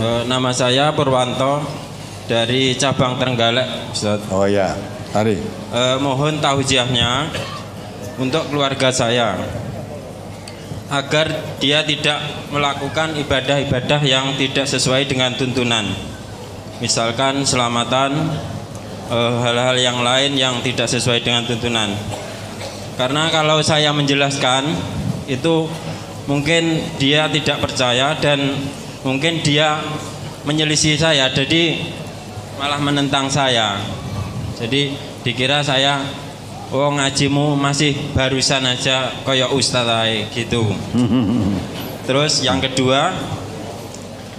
Nama saya Purwanto dari cabang Trenggalek, Ustaz. Oh ya, mari. Mohon tausiahnya untuk keluarga saya agar dia tidak melakukan ibadah-ibadah yang tidak sesuai dengan tuntunan. Misalkan selamatan, hal-hal yang lain yang tidak sesuai dengan tuntunan. Karena kalau saya menjelaskan itu mungkin dia tidak percaya dan mungkin dia menyelisih saya, jadi malah menentang saya. Jadi dikira saya, oh ngajimu masih barusan aja koyo ustadz gitu. Terus yang kedua,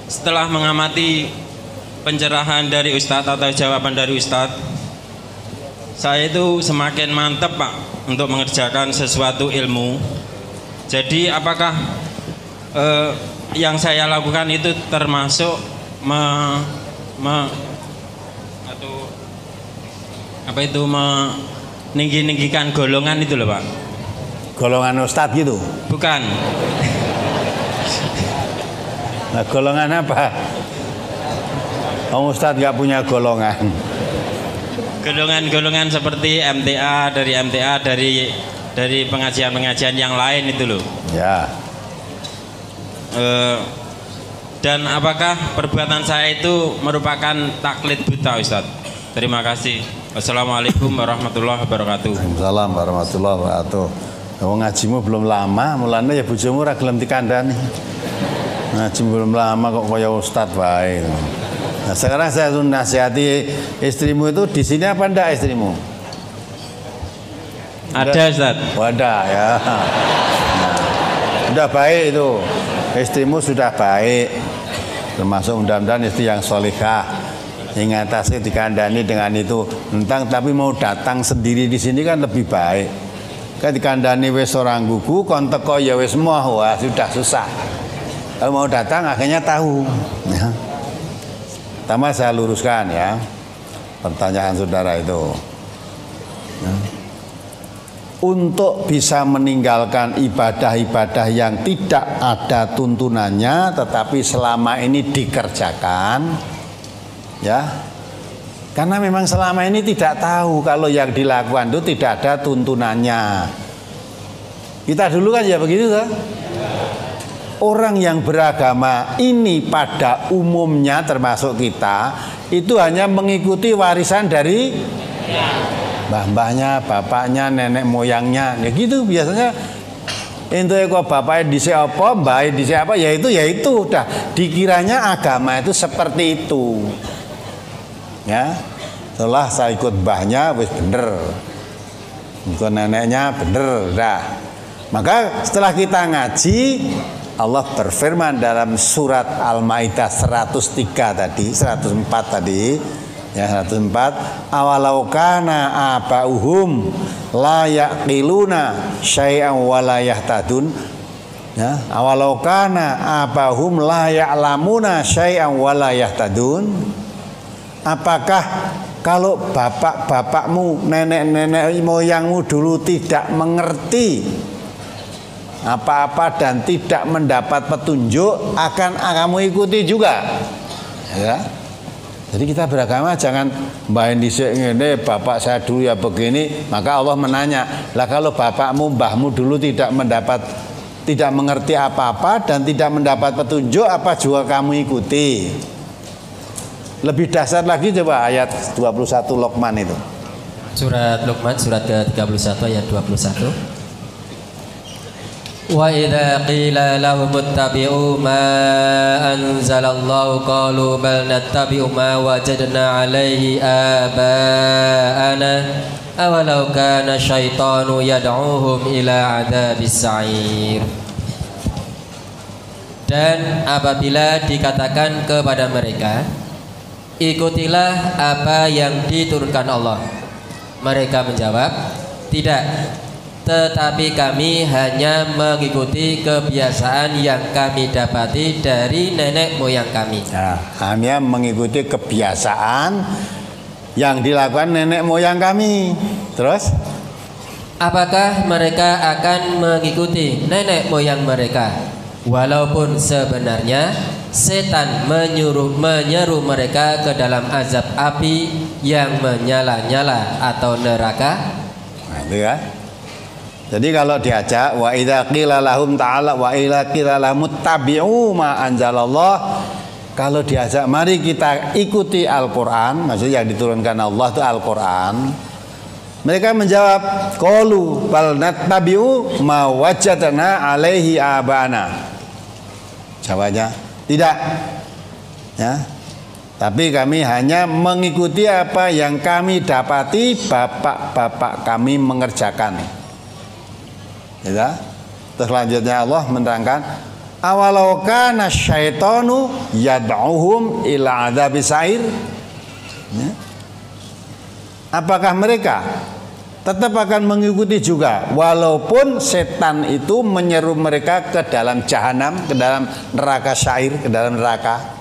setelah mengamati pencerahan dari ustadz atau jawaban dari ustadz, saya itu semakin mantap Pak untuk mengerjakan sesuatu ilmu. Jadi apakah yang saya lakukan itu termasuk meninggi-ninggikan golongan itu loh Pak? Golongan ustadz gitu? Bukan. Nah, golongan apa? Ustadz gak punya golongan. Golongan-golongan seperti MTA, dari pengajian-pengajian yang lain itu loh. Ya. Dan apakah perbuatan saya itu merupakan taklid buta, Ustaz? Terima kasih. Wassalamualaikum warahmatullahi wabarakatuh. Waalaikumsalam warahmatullahi wabarakatuh. Wong ngajimu belum lama, mulane ya bojomu ora gelem dikandani. Ngaji belum lama kok kaya ustaz bae. Nah, sekarang saya nasihati istrimu itu di sini apa enggak istrimu? Ada Ustaz. Wadah ya. Nah, sudah baik itu. Istrimu sudah baik. Termasuk mudah-mudahan istri yang solihah. Ingatasi dikandani dengan itu. Entang tapi mau datang sendiri di sini kan lebih baik. Kan dikandani wis orang gugu, kon teko ya wis moh, wah sudah susah. Kalau mau datang akhirnya tahu. Ya. Pertama saya luruskan ya pertanyaan saudara itu. Ya. Untuk bisa meninggalkan ibadah-ibadah yang tidak ada tuntunannya tetapi selama ini dikerjakan, ya, karena memang selama ini tidak tahu kalau yang dilakukan itu tidak ada tuntunannya. Kita dulu kan ya begitu kan? Orang yang beragama ini pada umumnya termasuk kita itu hanya mengikuti warisan dari mbah-mbahnya, bapaknya, nenek moyangnya, ya gitu biasanya. Itu kok bapaknya dhisik apa, mbah dhisik apa, ya itu udah dikiranya agama itu seperti itu. Ya. Setelah saya ikut mbahnya wis bener. Ikut neneknya bener dah. Maka setelah kita ngaji, Allah berfirman dalam surat Al-Maidah 103 tadi, 104 tadi. Ya 104, awalau kana abauhum la yaqiluna syai'an wa la yahtadun. Ya, awalau kana abauhum la ya'lamuna syai'an wa la yahtadun. Apakah kalau bapak-bapakmu, nenek-nenek moyangmu dulu tidak mengerti apa-apa dan tidak mendapat petunjuk, akan kamu ikuti juga? Ya. Jadi kita beragama jangan mbah dhisik ngene, bapak saya dulu ya begini, maka Allah menanya, lah kalau bapakmu, mbahmu dulu tidak mengerti apa-apa dan tidak mendapat petunjuk, apa juga kamu ikuti? Lebih dasar lagi coba ayat 21 Luqman itu. Surat Luqman surat ke-31 ayat 21. Wa idza qila lahum ittabi'u ma anzalallahu qalu bal nattabi'u ma wajadna 'alaihi aba'ana awalau kana syaitanu yad'uhum ila 'adzabis sa'ir. Dan apabila dikatakan kepada mereka, ikutilah apa yang diturunkan Allah, mereka menjawab, tidak, tetapi kami hanya mengikuti kebiasaan yang kami dapati dari nenek moyang kami. Nah, hanya mengikuti kebiasaan yang dilakukan nenek moyang kami. Terus? Apakah mereka akan mengikuti nenek moyang mereka, walaupun sebenarnya setan menyeru mereka ke dalam azab api yang menyala-nyala atau neraka. Nah, itu ya. Jadi kalau diajak wa idza qila lahum ta'ala wa ila qila lahum tabi'u ma anzalallah, kalau diajak mari kita ikuti Al-Qur'an, maksudnya yang diturunkan Allah itu Al-Qur'an. Mereka menjawab qalu bal nattabi'u ma wajadna alaihi abana. Jawabannya tidak. Ya. Tapi kami hanya mengikuti apa yang kami dapati bapak-bapak kami mengerjakan. Ya. Terus selanjutnya Allah menerangkan awalau kana syaitanu yad'uhum ila adzabis sa'ir. Ya. Apakah mereka tetap akan mengikuti juga walaupun setan itu menyeru mereka ke dalam jahanam, ke dalam neraka syair, ke dalam neraka.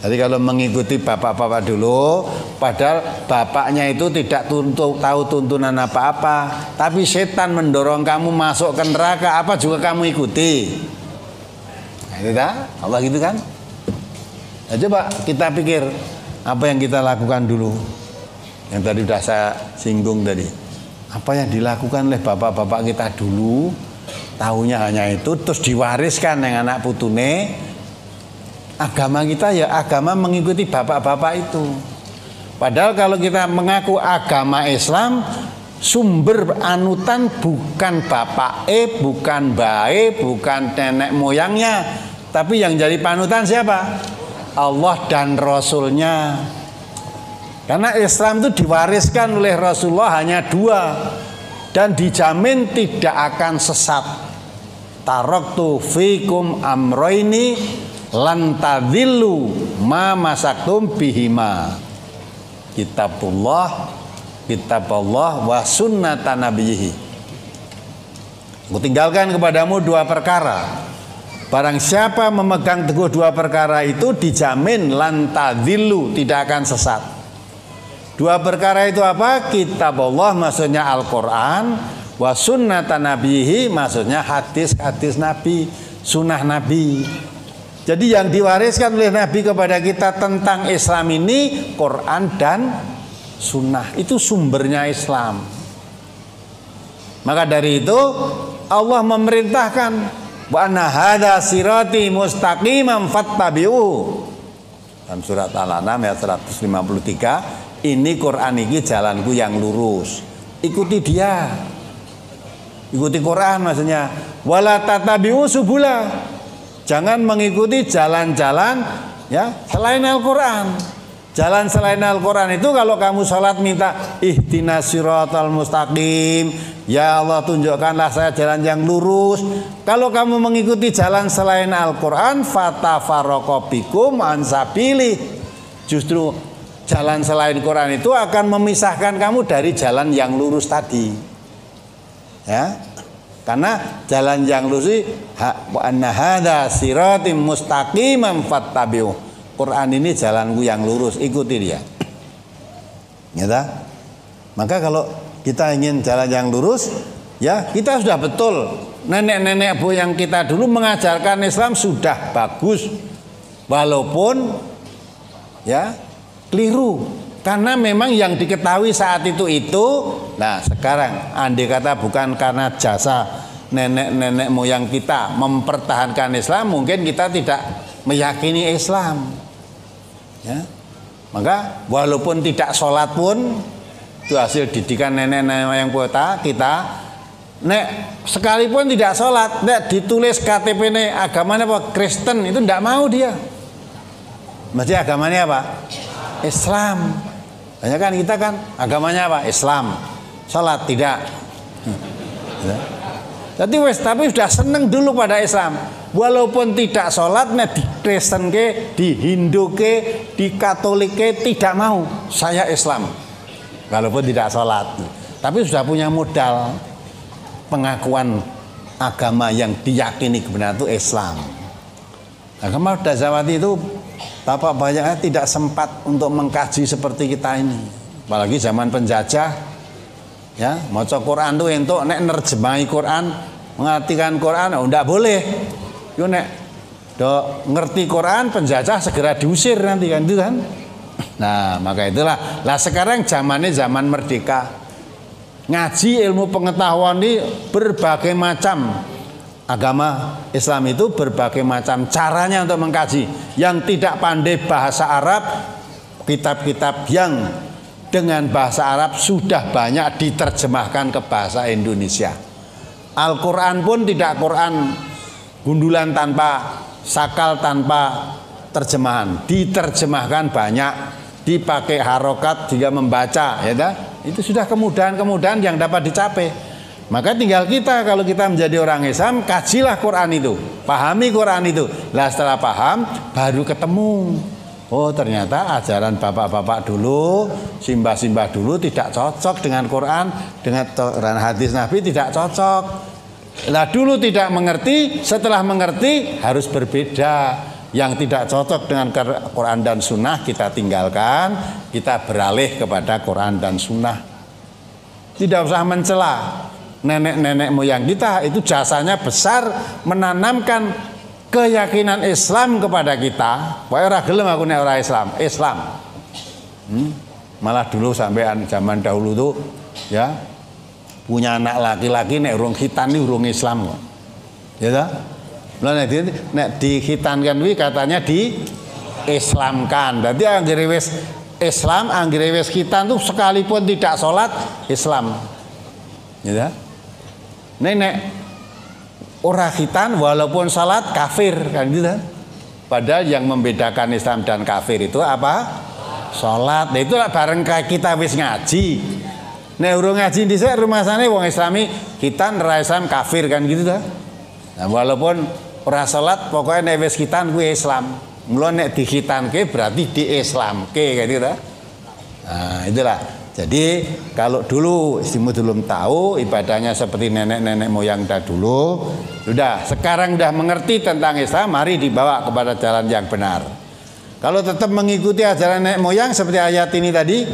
Jadi kalau mengikuti bapak-bapak dulu, padahal bapaknya itu tidak tahu tuntunan apa-apa, tapi setan mendorong kamu masuk ke neraka, apa juga kamu ikuti. Nah, itu kan? Allah gitu kan? Nah, coba kita pikir apa yang kita lakukan dulu. Yang tadi sudah saya singgung tadi. Apa yang dilakukan oleh bapak-bapak kita dulu, tahunya hanya itu, terus diwariskan yang anak putune. Agama kita ya agama mengikuti bapak-bapak itu. Padahal kalau kita mengaku agama Islam, sumber anutan bukan bapak bukan bae, bukan nenek moyangnya, tapi yang jadi panutan siapa? Allah dan Rasulnya. Karena Islam itu diwariskan oleh Rasulullah hanya 2 dan dijamin tidak akan sesat. Taraktu fikum amroini lan tadillu ma masaktum bihima, kitabullah wa sunnatan nabiyhi. Aku tinggalkan kepadamu 2 perkara. Barang siapa memegang teguh 2 perkara itu dijamin lan tadillu, tidak akan sesat. 2 perkara itu apa? Kitabullah maksudnya Al-Quran, wa sunnatan nabiyhi maksudnya hadis-hadis Nabi, sunnah Nabi. Jadi yang diwariskan oleh Nabi kepada kita tentang Islam ini Quran dan Sunnah, itu sumbernya Islam. Maka dari itu Allah memerintahkan wa anna hadza sirati mustaqiman fattabi'u. Dalam surat Al-An'am ayat 153, ini Quran ini jalanku yang lurus, ikuti dia, ikuti Quran maksudnya. Wala tatabi'u subula, jangan mengikuti jalan-jalan ya selain Al-Quran. Jalan selain Al-Quran itu kalau kamu sholat minta ihdinas siratal mustaqim, ya Allah tunjukkanlah saya jalan yang lurus. Kalau kamu mengikuti jalan selain Al-Quran, fatafarraqu bikum an sabili, justru jalan selain Quran itu akan memisahkan kamu dari jalan yang lurus tadi. Ya, karena jalan yang lurus wa anna hadza siratim mustaqiman fattabi'u. Quran ini jalanku yang lurus, ikuti dia. Ya, maka kalau kita ingin jalan yang lurus, ya kita sudah betul. Nenek-nenek moyang kita dulu mengajarkan Islam sudah bagus, walaupun ya keliru. Karena memang yang diketahui saat itu. Nah sekarang andai kata bukan karena jasa nenek-nenek moyang kita mempertahankan Islam, mungkin kita tidak meyakini Islam. Ya, maka walaupun tidak sholat pun itu hasil didikan nenek-nenek moyang kita. Nek sekalipun tidak sholat, nek ditulis KTP ini agamanya apa? Kristen, itu tidak mau dia. Mesti agamanya apa? Islam. Banyak kan kita kan agamanya apa? Islam. Sholat tidak. Jadi tapi sudah seneng dulu pada Islam. Walaupun tidak sholat, nah di Kristen ke, di Hindu ke, di Katolik ke tidak mau. Saya Islam. Walaupun tidak sholat, tapi sudah punya modal pengakuan agama yang diyakini kebenaran itu Islam. Agama Dazawati itu bapak banyaknya tidak sempat untuk mengkaji seperti kita ini. Apalagi zaman penjajah, ya maca Quran tuh untuk nek nerjemahi Quran, mengartikan Quran, tidak boleh. Yo nek Dok, ngerti Quran, penjajah segera diusir nanti kan itu kan. Nah, maka itulah. Lah sekarang zamannya zaman merdeka. Ngaji ilmu pengetahuan ini berbagai macam. Agama Islam itu berbagai macam caranya untuk mengkaji. Yang tidak pandai bahasa Arab, kitab-kitab yang dengan bahasa Arab sudah banyak diterjemahkan ke bahasa Indonesia. Al-Quran pun tidak Quran gundulan tanpa sakal, tanpa terjemahan, diterjemahkan banyak, dipakai harokat jika membaca, ya dah? Itu sudah kemudahan-kemudahan yang dapat dicapai. Maka tinggal kita, kalau kita menjadi orang Islam, kajilah Quran itu, pahami Quran itu. Lah setelah paham, baru ketemu. Oh ternyata ajaran bapak-bapak dulu, simbah-simbah dulu tidak cocok dengan Quran, dengan hadis Nabi tidak cocok. Lah dulu tidak mengerti, setelah mengerti harus berbeda. Yang tidak cocok dengan Quran dan Sunnah kita tinggalkan, kita beralih kepada Quran dan Sunnah. Tidak usah mencela nenek-nenek moyang kita, itu jasanya besar menanamkan keyakinan Islam kepada kita. Pokoknya ora gelem aku nek ora Islam. Malah dulu sampai zaman dahulu tuh ya punya anak laki-laki nek urung khitan iki urung Islam kok. Ya ta? Lah nek dikhitankan kuwi katanya di Islamkan. Dadi anggere wis Islam, anggere wis khitan tuh sekalipun tidak sholat Islam. Ya ta? Nek ora khitan walaupun salat kafir kan gitu kan. Padahal yang membedakan Islam dan kafir itu apa? Salat. Nah itulah bareng kita wis ngaji. Nek urung ngaji dhisik rumasane wong Islami khitan ora Islam kafir kan gitu ta. Nah walaupun ora salat pokoknya nek wis khitan kuwi Islam. Mula nek dikhitanke berarti diislamke kan gitu ta. Nah itulah. Jadi kalau dulu istimu belum tahu ibadahnya seperti nenek-nenek moyang dahulu, sudah sekarang sudah mengerti tentang Islam, mari dibawa kepada jalan yang benar. Kalau tetap mengikuti ajaran nenek moyang seperti ayat ini tadi,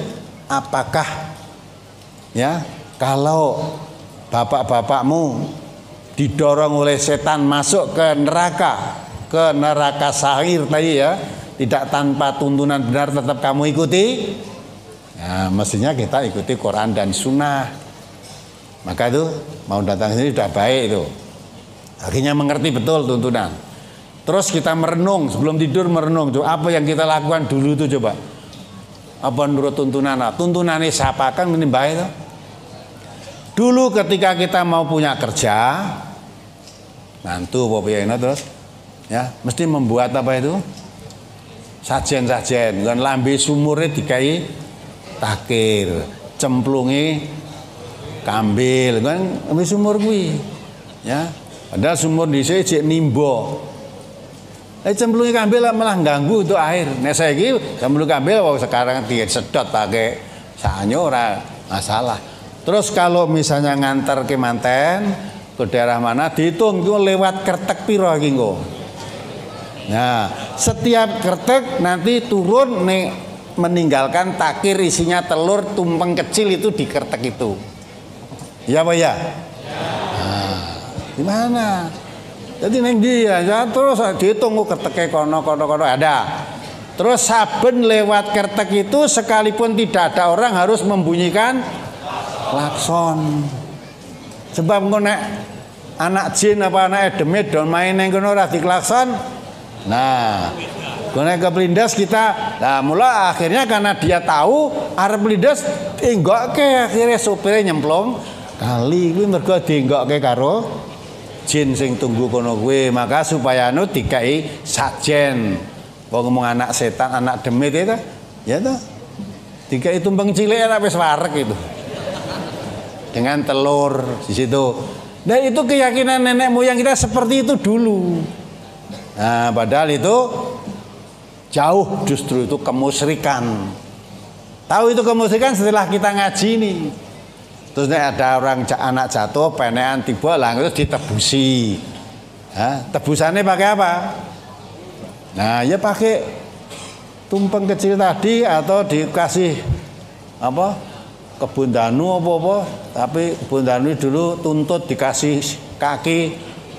apakah ya kalau bapak-bapakmu didorong oleh setan masuk ke neraka sa'ir tadi ya, tidak tanpa tuntunan benar tetap kamu ikuti? Nah, mestinya kita ikuti Quran dan Sunnah. Maka itu mau datang sini sudah baik itu. Akhirnya mengerti betul tuntunan. Terus kita merenung sebelum tidur merenung. Coba apa yang kita lakukan dulu itu coba. Apa menurut tuntunan? Tuntunannya siapa kan ini baik itu. Dulu ketika kita mau punya kerja, mantu apa terus, ya mesti membuat apa itu? Sajen-sajen. Dan lambe sumurnya dikai takir, cemplungi kambil kan wis sumur kuwi ya padahal sumur dhisik jek nimba cemplungi kambil malah ganggu untuk air. Nek saiki cemplung kambil wong sekarang disedot pakai sanyo ora masalah. Terus kalau misalnya ngantar ke manten ke daerah mana dihitung itu lewat kertek piro iki engko. Nah setiap kertek nanti turun nih meninggalkan takir isinya telur tumpeng kecil itu di kertek itu. Ya apa ya? Nah, gimana? Jadi neng dia ya terus dihitung kerteknya kono ada. Terus saben lewat kertek itu sekalipun tidak ada orang harus membunyikan klakson. Sebab engko nek anak jin apa anak edemit don main neng kono ora diklakson. Nah, nek kepelindas kita, nah mula akhirnya karena dia tahu arep pelindas enggokke akhirnya sopirnya nyemplung kali kuwi mergo dienggokke karo jin sing tunggu kono kuwi. Maka supaya anu dikai sajen. Wong ngomong anak setan, anak demit itu ya toh. Dikai tumpeng cilik ora wis wareg itu. Dengan telur di situ. Nah itu keyakinan nenek moyang kita seperti itu dulu. Nah padahal itu jauh justru itu kemusyrikan. Tahu itu kemusyrikan setelah kita ngaji ini. Terus ada orang anak jatuh, penean tiba lah terus ditebusi. Tebusannya pakai apa? Nah, ya pakai tumpeng kecil tadi atau dikasih apa? Kebun danu apa-apa, tapi kebun danu dulu tuntut dikasih kaki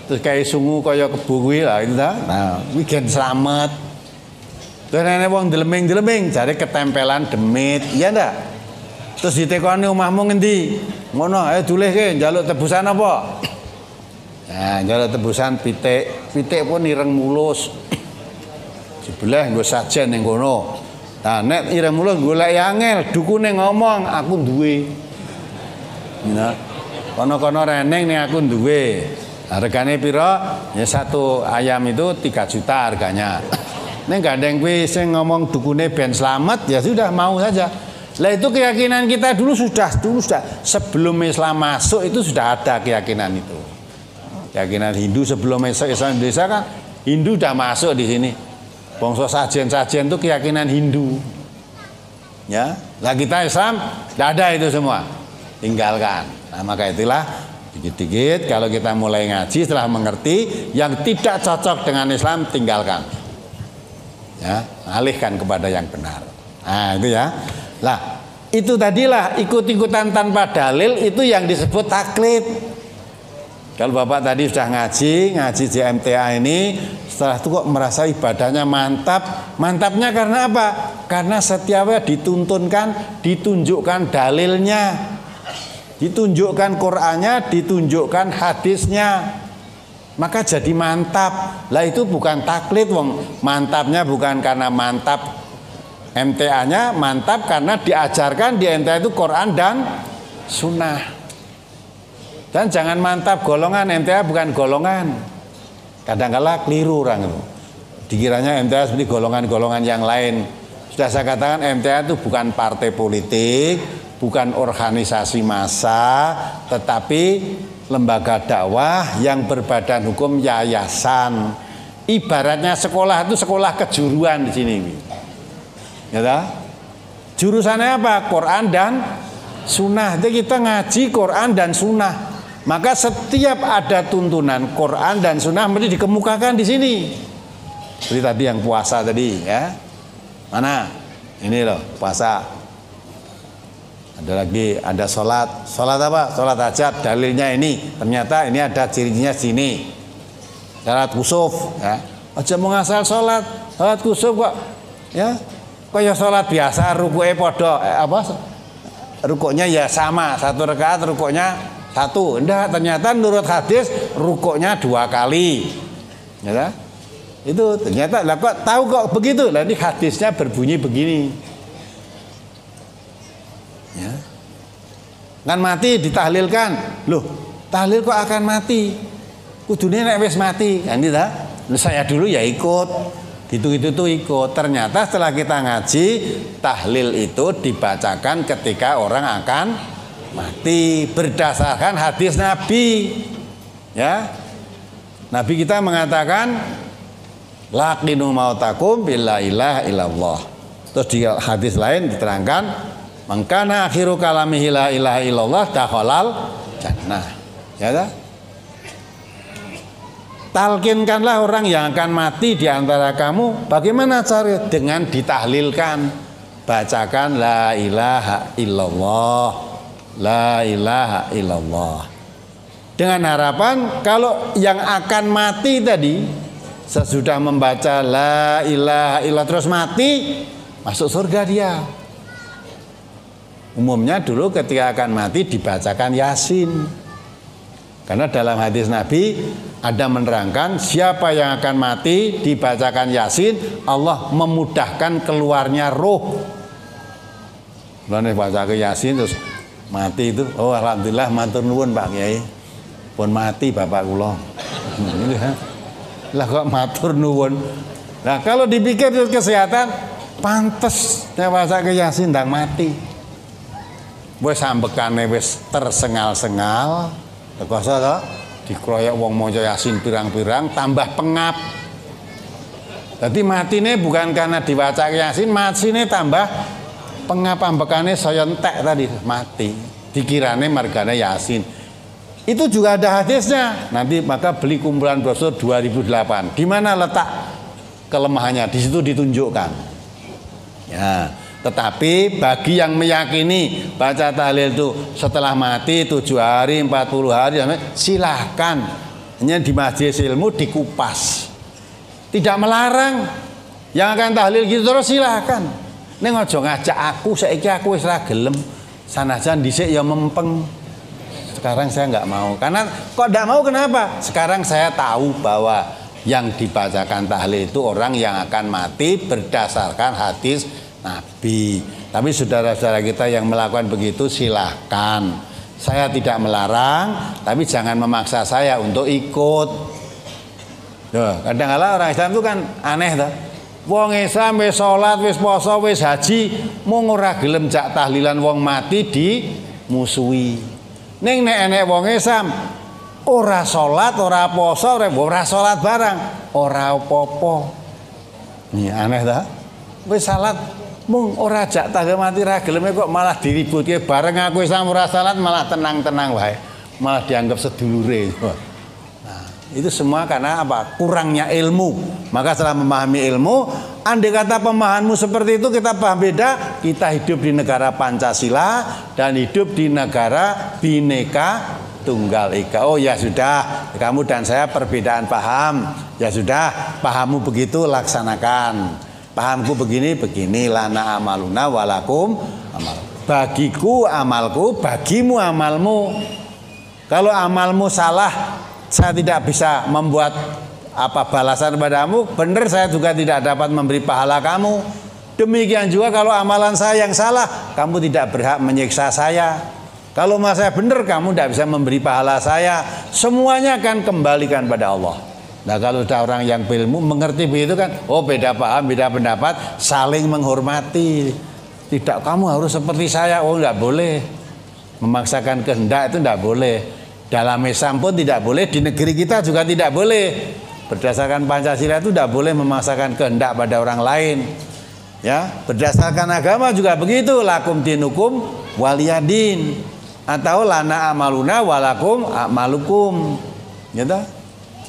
terus kayak sungu kaya kebu kuwi lah itu ta. Nah, kuwi gen slamet. Terus nek wong deleming-deleming jare ketempelan demit, iya ndak? Terus ditekoni omahmu ngendi? Ngono, ayo dulehke njaluk tebusan apa? Nah, njaluk tebusan pitik. Pitik pun ireng mulus. Sebelah nggo sajen ning kono. Nah, nek ireng mulus golek angel, dukune ngomong, aku duwe. Nah, kono-kono reneng ning aku duwe. Hargane pira? Ya satu ayam itu 3 juta harganya. Nek gandeng kuwi sing ngomong dukune ben slamet ya sudah mau saja. Lah itu keyakinan kita dulu sudah sebelum Islam masuk itu sudah ada keyakinan itu. Keyakinan Hindu sebelum Islam Indonesia kan Hindu udah masuk di sini. Bangsa sajen-sajen itu keyakinan Hindu. Ya, lah kita Islam tidak ada itu semua. Tinggalkan. Nah, maka itulah dikit-dikit kalau kita mulai ngaji setelah mengerti yang tidak cocok dengan Islam tinggalkan. Ya, alihkan kepada yang benar. Nah, itu ya. Lah, itu tadilah ikut-ikutan tanpa dalil itu yang disebut taklid. Kalau Bapak tadi sudah ngaji di MTA ini, setelah itu kok merasa ibadahnya mantap. Mantapnya karena apa? Karena setiapnya ditunjukkan dalilnya. Ditunjukkan Qur'annya, ditunjukkan hadisnya. Maka jadi mantap. Lah itu bukan taklid wong. Mantapnya bukan karena mantap MTA-nya, mantap karena diajarkan di MTA itu Quran dan Sunnah. Dan jangan mantap golongan, MTA bukan golongan. Kadang-kala keliru orang itu. Dikiranya MTA seperti golongan-golongan yang lain. Sudah saya katakan MTA itu bukan partai politik, bukan organisasi massa, tetapi lembaga dakwah yang berbadan hukum yayasan. Ibaratnya sekolah itu sekolah kejuruan di sini. Ya tak? Jurusannya apa? Quran dan Sunnah. Jadi kita ngaji Quran dan Sunnah. Maka setiap ada tuntunan Quran dan Sunnah mesti dikemukakan di sini. Seperti tadi yang puasa tadi, ya. Mana? Ini loh puasa. Ada lagi, ada sholat. Sholat apa? Sholat hajat. Dalilnya ini. Ternyata ini ada cirinya sini. Sholat kusuf. Ya. Aja mau ngasal sholat. Sholat kusuf kok. Ya. Kayak sholat biasa. Rukuknya podo. Rukuknya ya sama. 1 rakaat rukuknya 1. Enggak. Ternyata menurut hadis rukuknya 2 kali. Ya. Itu ternyata. Lah kok tahu kok begitu? Lah ini hadisnya berbunyi begini. Ya. Kan mati ditahlilkan. Loh, tahlil kok akan mati? Kudune nek wis mati, kan itu ta? Saya dulu ya ikut. Gitu-gitu tuh ikut. Ternyata setelah kita ngaji, tahlil itu dibacakan ketika orang akan mati berdasarkan hadis Nabi. Ya. Nabi kita mengatakan laqinu mautakum bila ilaha illallah. Terus di hadis lain diterangkan mangkana akhiru kalamihi la ilaha illallah dakhalal jannah. Ya tak? Talkinkanlah orang yang akan mati di antara kamu. Bagaimana cara? Dengan ditahlilkan. Bacakan la ilaha illallah. La ilaha illallah. Dengan harapan kalau yang akan mati tadi sesudah membaca la ilaha illallah terus mati, masuk surga dia. Umumnya dulu ketika akan mati dibacakan Yasin. Karena dalam hadis Nabi ada menerangkan siapa yang akan mati dibacakan Yasin, Allah memudahkan keluarnya roh. Lalu bacakan Yasin terus mati itu, oh alhamdulillah matur nuwun Pak Kiai. Pun mati bapak kula. Lah kok matur nuwun. Nah kalau dipikir dari kesehatan pantes nek bacakan Yasin ndang mati. Wis ambekane wis tersengal-sengal, tekoso to dikroyok wong maca Yasin pirang-pirang tambah pengap. Jadi matine bukan karena dibaca Yasin, matine tambah pengap ambekane saya entek tadi mati. Dikirane margane Yasin. Itu juga ada hadisnya. Nanti maka beli kumpulan brosur 2008. Di mana letak kelemahannya? Di situ ditunjukkan. Ya. Tetapi bagi yang meyakini baca tahlil itu setelah mati 7 hari, 40 hari, silahkan. hanya di majelis ilmu dikupas. Tidak melarang. Yang akan tahlil gitu terus silahkan. Ning aja ngajak aku, saiki aku wis ra gelem. Sanajan dhisik ya mempeng. Sekarang saya nggak mau. Karena kok nggak mau kenapa? Sekarang saya tahu bahwa yang dibacakan tahlil itu orang yang akan mati berdasarkan hadis Nabi. Tapi saudara-saudara kita yang melakukan begitu silahkan. Saya tidak melarang, tapi jangan memaksa saya untuk ikut. Kadang-kadang orang Islam itu kan aneh tuh. Wong Islam wis salat, wis poso, wis haji, mung ora gelem jak tahlilan wong mati dimusuhi. Ning nek enek wong Islam ora salat, ora poso, ora salat barang, ora apa-apa. Ini aneh ta? Wis salat mung ora jak tahlil mati ra gelem kok malah diributke bareng aku Islam ora salat malah tenang-tenang wae. Malah dianggap sedulure. Itu semua karena apa? Kurangnya ilmu. Maka setelah memahami ilmu, andai kata pemahamanmu seperti itu kita paham beda, kita hidup di negara Pancasila dan hidup di negara Bhinneka Tunggal Ika. Oh ya sudah, kamu dan saya perbedaan paham. Ya sudah, pahammu begitu laksanakan. Pahamku begini, lana amaluna walakum amal. Bagiku amalku, bagimu amalmu. Kalau amalmu salah, saya tidak bisa membuat balasan padamu, benar saya juga tidak dapat memberi pahala kamu. Demikian juga kalau amalan saya yang salah, kamu tidak berhak menyiksa saya. Kalau saya benar, kamu tidak bisa memberi pahala saya. Semuanya akan kembalikan pada Allah. Nah kalau ada orang yang berilmu mengerti begitu kan, oh beda paham, beda pendapat, saling menghormati. Tidak kamu harus seperti saya, oh tidak boleh. Memaksakan kehendak itu tidak boleh. Dalam Islam pun tidak boleh, di negeri kita juga tidak boleh. Berdasarkan Pancasila itu tidak boleh memaksakan kehendak pada orang lain. Ya, berdasarkan agama juga begitu, lakum dinukum waliyadin atau lana amaluna walakum amalukum. Gitu.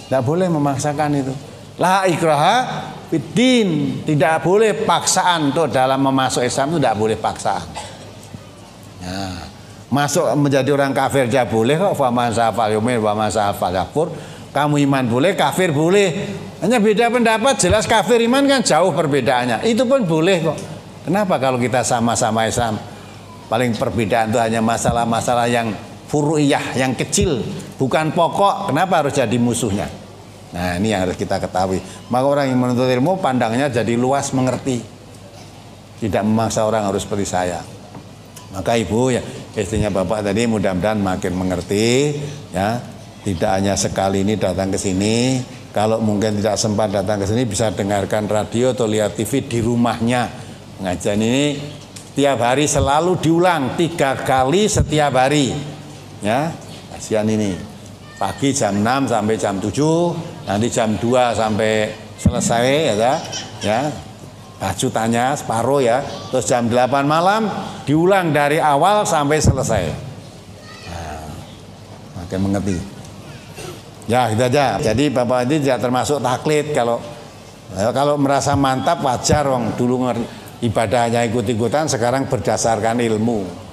Tidak boleh memaksakan itu. La ikraha fiddin, tidak boleh paksaan untuk dalam memasuk Islam itu tidak boleh paksaan. Nah, masuk menjadi orang kafir aja boleh kok, faman safal yumin faman safal yakfur. Kamu iman boleh, kafir boleh. Hanya beda pendapat, jelas kafir iman kan jauh perbedaannya. Itu pun boleh kok. Kenapa kalau kita sama-sama Islam? Paling perbedaan itu hanya masalah-masalah yang furu'iyah, yang kecil, bukan pokok. Kenapa harus jadi musuhnya? Nah ini yang harus kita ketahui. Maka orang yang menuntut ilmu pandangnya jadi luas, mengerti. Tidak memaksa orang harus seperti saya. Maka ibu ya, istrinya bapak tadi mudah-mudahan makin mengerti ya. Tidak hanya sekali ini datang ke sini, kalau mungkin tidak sempat datang ke sini bisa dengarkan radio atau lihat TV di rumahnya. Pengajian ini tiap hari selalu diulang 3 kali setiap hari. Ya, kajian ini pagi jam 6 sampai jam 7, nanti jam 2 sampai selesai ya. Baju tanya separuh ya, terus jam 8 malam diulang dari awal sampai selesai. Nah, makin mengerti. Ya gitu aja. Jadi bapak ini tidak termasuk taklid. Kalau merasa mantap wajar, wong dulu ibadahnya ikut-ikutan, sekarang berdasarkan ilmu.